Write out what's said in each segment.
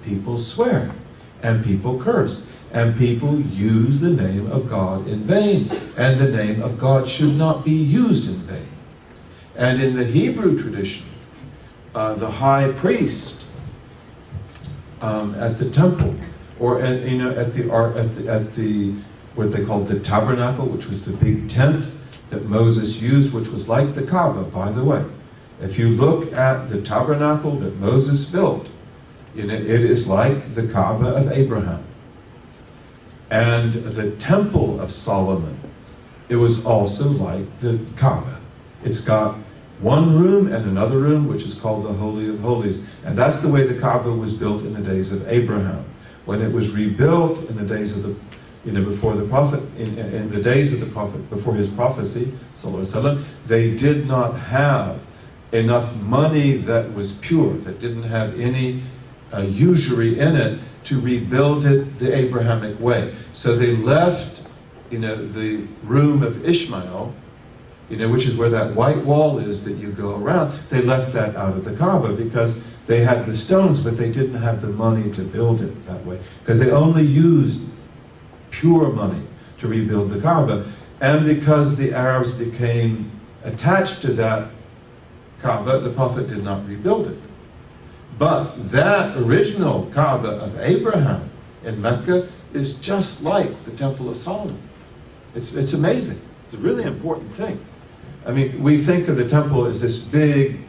people swear, and people curse, and people use the name of God in vain, and the name of God should not be used in vain. And in the Hebrew tradition, the high priest at the temple, or at the what they called the Tabernacle, which was the big tent that Moses used, which was like the Kaaba, by the way. If you look at the tabernacle that Moses built, it is like the Kaaba of Abraham. And the temple of Solomon, it was also like the Kaaba. It's got one room and another room, which is called the Holy of Holies. And that's the way the Kaaba was built in the days of Abraham. When it was rebuilt in the days of the before the prophet, in the days of the prophet, before his prophecy, sallallahu alaihi wasallam, they did not have enough money that was pure, that didn't have any usury in it, to rebuild it the Abrahamic way. So they left, the room of Ishmael, which is where that white wall is that you go around. They left that out of the Kaaba because they had the stones, but they didn't have the money to build it that way, because they only used pure money to rebuild the Kaaba. And because the Arabs became attached to that Kaaba, the Prophet did not rebuild it. But that original Kaaba of Abraham in Mecca is just like the Temple of Solomon. It's amazing. It's a really important thing. I mean, we think of the temple as this big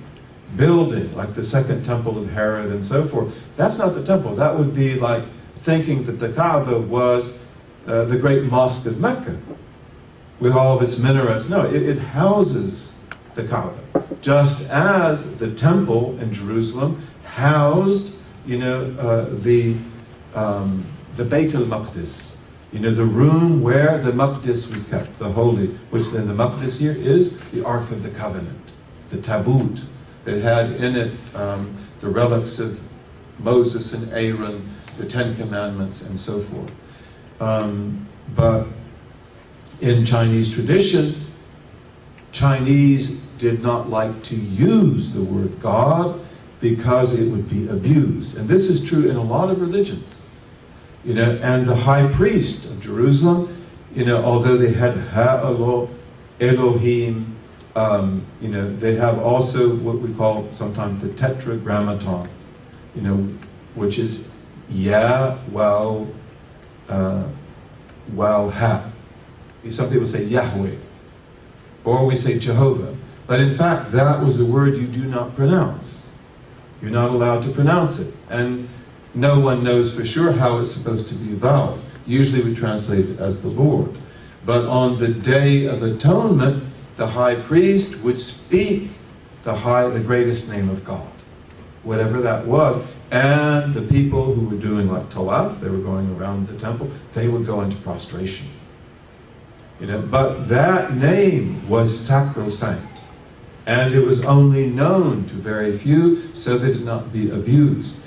building, like the second temple of Herod and so forth. That's not the temple. That would be like thinking that the Kaaba was the great mosque of Mecca with all of its minarets. No, it houses the Kaaba, just as the temple in Jerusalem housed, the Beit al-Maqdis, the room where the Maqdis was kept, the holy, which then the Maqdis here is the Ark of the Covenant, the Tabut, that had in it the relics of Moses and Aaron, the Ten Commandments, and so forth. But in Chinese tradition, Chinese did not like to use the word God because it would be abused. And this is true in a lot of religions. And the high priest of Jerusalem, although they had Ha'elo, Elohim, they have also what we call sometimes the tetragrammaton, which is Yah, Wow, Ha. Some people say Yahweh, or we say Jehovah. But in fact, that was a word you do not pronounce. You're not allowed to pronounce it. And no one knows for sure how it's supposed to be vowed. Usually we translate it as the Lord. But on the Day of Atonement, the high priest would speak the greatest name of God, whatever that was. And the people who were doing like tawaf, they were going around the temple, they would go into prostration. But that name was sacrosanct. And it was only known to very few so that it not be abused.